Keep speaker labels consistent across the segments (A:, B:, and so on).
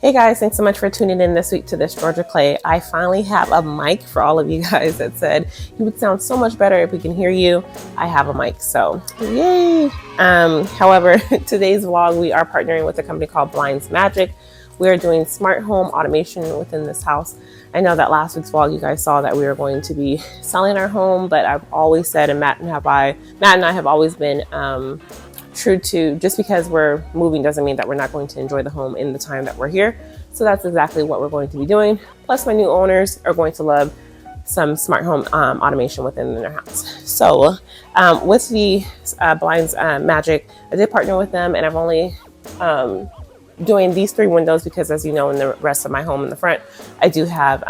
A: Hey guys, thanks so much for tuning in this week to This Georgia Clay. I finally have a mic for all of you guys that said you would sound so much better if we can hear you. I have a mic, so yay. However, today's vlog, we are partnering with a company called Blindsmagic. We are doing smart home automation within this house. I know that last week's vlog, you guys saw that we were going to be selling our home, but I've always said, and Matt and I have always been true to, just because we're moving doesn't mean that we're not going to enjoy the home in the time that we're here. So that's exactly what we're going to be doing. Plus my new owners are going to love some smart home automation within their house. So with the Blindsmagic, I did partner with them, and I've only doing these 3 windows because, as you know, in the rest of my home in the front, I do have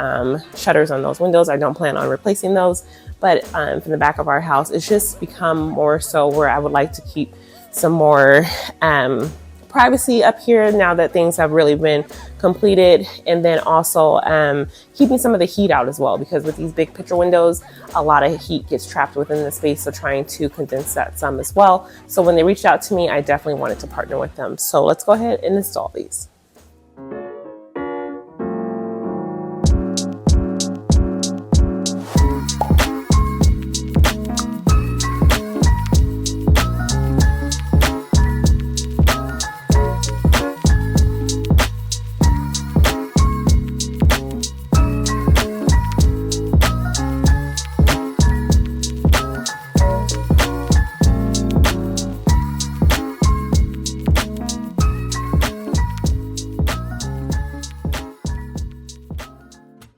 A: shutters on those windows. I don't plan on replacing those, but from the back of our house, it's just become more so where I would like to keep some more privacy up here now that things have really been completed, and then also keeping some of the heat out as well, because with these big picture windows, a lot of heat gets trapped within the space, so trying to condense that some as well. So when they reached out to me, I definitely wanted to partner with them. So let's go ahead and install these.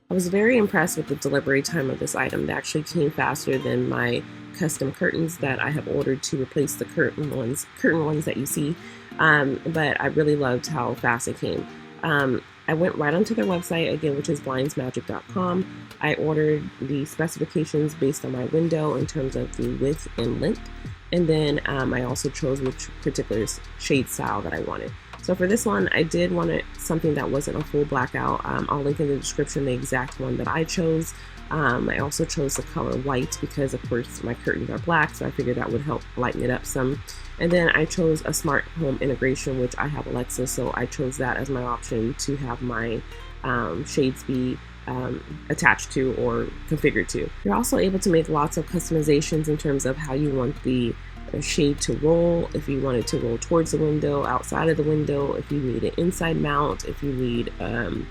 A: I was very impressed with the delivery time of this item. It actually came faster than my custom curtains that I have ordered to replace the curtain ones that you see. But I really loved how fast it came. I went right onto their website again, which is blindsmagic.com. I ordered the specifications based on my window in terms of the width and length. And then I also chose which particular shade style that I wanted. So for this one, I did want something that wasn't a full blackout. I'll link in the description the exact one that I chose. I also chose the color white because, of course, my curtains are black, so I figured that would help lighten it up some. And then I chose a smart home integration, which I have Alexa, so I chose that as my option to have my shades be attached to or configured to. You're also able to make lots of customizations in terms of how you want the shade to roll, if you want it to roll towards the window, outside of the window, if you need an inside mount, if you need an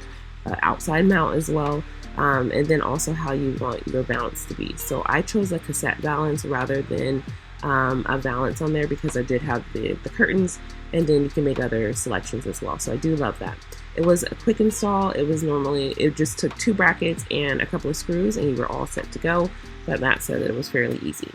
A: outside mount as well, and then also how you want your balance to be. So I chose a cassette balance rather than a valance on there because I did have the curtains, and then you can make other selections as well. So I do love that. It was a quick install. It just took 2 brackets and a couple of screws and you were all set to go, but Matt said that it was fairly easy.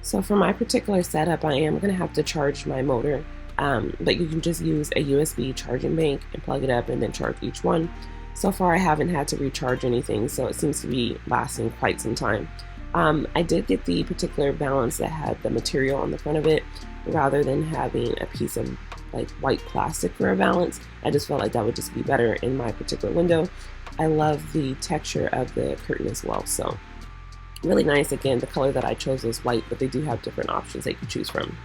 A: So for my particular setup, I am going to have to charge my motor, but you can just use a USB charging bank and plug it up and then charge each one. So far I haven't had to recharge anything, so it seems to be lasting quite some time. I did get the particular balance that had the material on the front of it rather than having a piece of like white plastic for a balance. I just felt like that would just be better in my particular window. I love the texture of the curtain as well, so really nice. Again, the color that I chose was white, but they do have different options that you can choose from.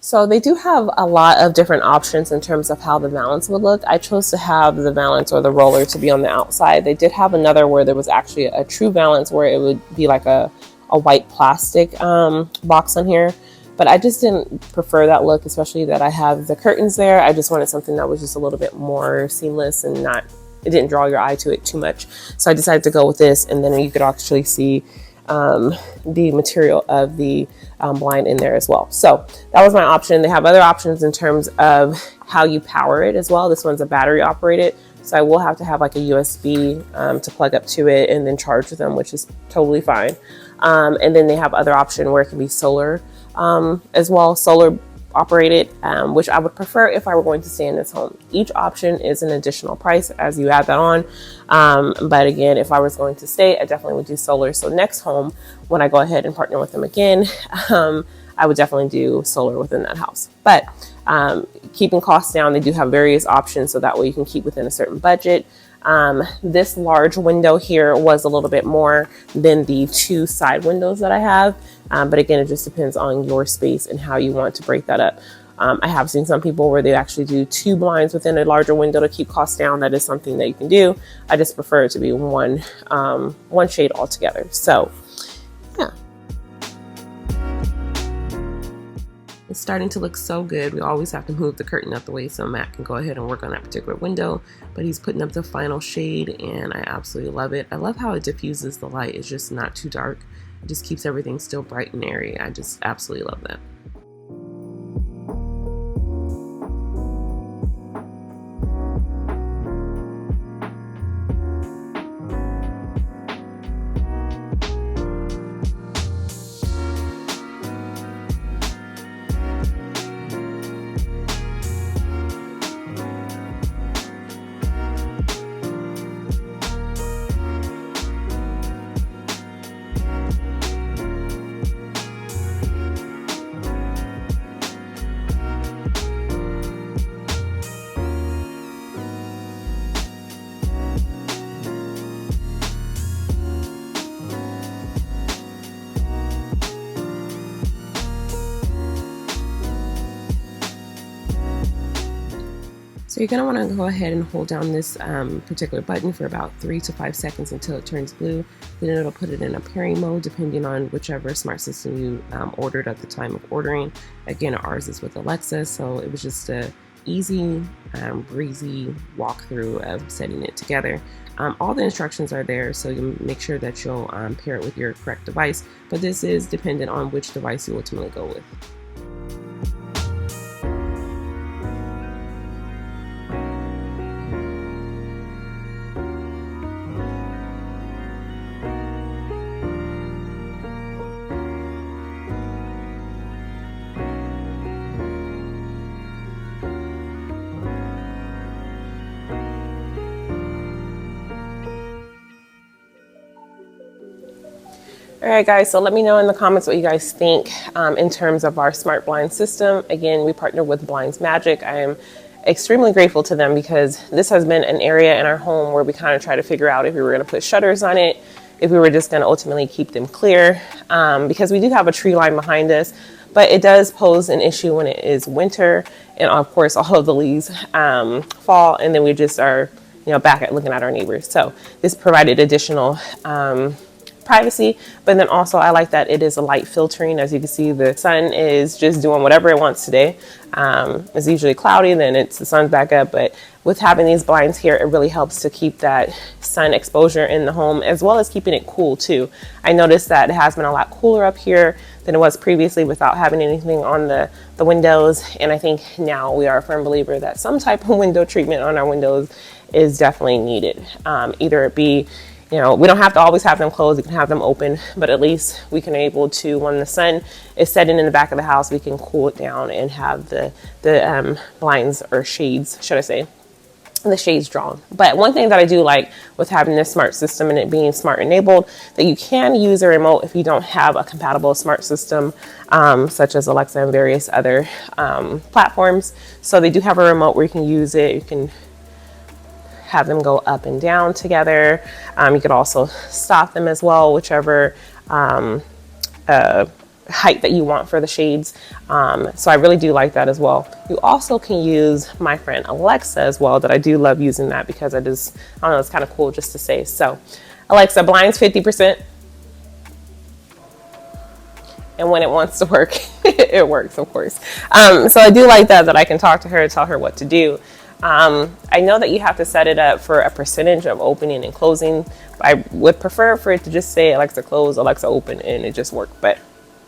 A: So they do have a lot of different options in terms of how the valance would look. I chose to have the valance or the roller to be on the outside. They did have another where there was actually a true valance where it would be like a white plastic box on here. But I just didn't prefer that look, especially that I have the curtains there. I just wanted something that was just a little bit more seamless and it didn't draw your eye to it too much. So I decided to go with this, and then you could actually see the material of the blind in there as well. So that was my option. They have other options in terms of how you power it as well. This one's a battery operated, so I will have to have like a USB to plug up to it and then charge them, which is totally fine. And then they have other option where it can be solar as well, solar operated, which I would prefer if I were going to stay in this home. Each option is an additional price as you add that on. But again, if I was going to stay, I definitely would do solar. So next home, when I go ahead and partner with them again, I would definitely do solar within that house. But keeping costs down, they do have various options, so that way you can keep within a certain budget. This large window here was a little bit more than the two side windows that I have. But again, it just depends on your space and how you want to break that up. I have seen some people where they actually do 2 blinds within a larger window to keep costs down. That is something that you can do. I just prefer it to be one shade altogether. So yeah. It's starting to look so good. We always have to move the curtain out the way so Matt can go ahead and work on that particular window, but he's putting up the final shade and I absolutely love it. I love how it diffuses the light. It's just not too dark. It just keeps everything still bright and airy. I just absolutely love that. So you're going to want to go ahead and hold down this particular button for about 3 to 5 seconds until it turns blue. Then it'll put it in a pairing mode depending on whichever smart system you ordered at the time of ordering. Again, ours is with Alexa, so it was just a easy, breezy walkthrough of setting it together. All the instructions are there, so you make sure that you'll pair it with your correct device, but this is dependent on which device you ultimately go with. All right, guys, so let me know in the comments what you guys think in terms of our smart blind system. Again, we partner with Blindsmagic. I am extremely grateful to them because this has been an area in our home where we kind of try to figure out if we were going to put shutters on it, if we were just going to ultimately keep them clear, because we do have a tree line behind us, but it does pose an issue when it is winter and of course all of the leaves fall, and then we just are back at looking at our neighbors. So this provided additional privacy, but then also I like that it is a light filtering. As you can see, the sun is just doing whatever it wants today. It's usually cloudy, then the sun's back up, but with having these blinds here, it really helps to keep that sun exposure in the home, as well as keeping it cool too. I noticed that it has been a lot cooler up here than it was previously without having anything on the windows, and I think now we are a firm believer that some type of window treatment on our windows is definitely needed. Either it be we don't have to always have them closed, we can have them open, but at least we can able to, when the sun is setting in the back of the house, we can cool it down and have the blinds, or shades, should I say, the shades drawn. But one thing that I do like with having this smart system and it being smart enabled, that you can use a remote if you don't have a compatible smart system, such as Alexa and various other platforms. So they do have a remote where you can use it. You can have them go up and down together. You could also stop them as well, whichever height that you want for the shades. So I really do like that as well. You also can use my friend Alexa as well, that I do love using that because I don't know, it's kind of cool just to say. So Alexa, blinds 50%. And when it wants to work, it works, of course. So I do like that I can talk to her and tell her what to do. I know that you have to set it up for a percentage of opening and closing. I would prefer for it to just say Alexa close, Alexa open, and it just worked, but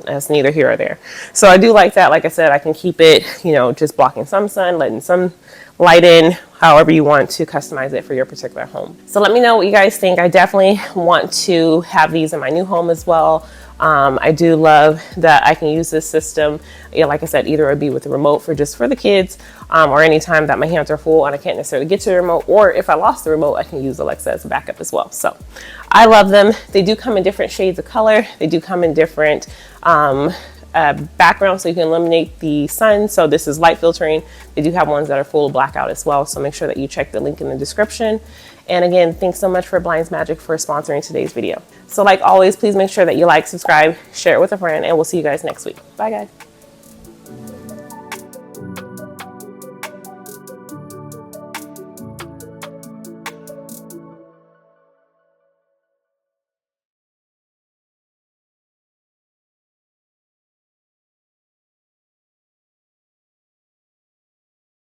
A: that's neither here or there. So I do like that. Like I said, I can keep it, you know, just blocking some sun, letting some light in, however you want to customize it for your particular home. So let me know what you guys think. I definitely want to have these in my new home as well. I do love that I can use this system. You know, like I said, either it would be with the remote for the kids, or anytime that my hands are full and I can't necessarily get to the remote, or if I lost the remote, I can use Alexa as a backup as well. So I love them. They do come in different shades of color. They do come in different background, so you can eliminate the sun. So this is light filtering. They do have ones that are full of blackout as well. So make sure that you check the link in the description. And again, thanks so much for Blindsmagic for sponsoring today's video. So like always, please make sure that you like, subscribe, share it with a friend, and we'll see you guys next week. Bye guys.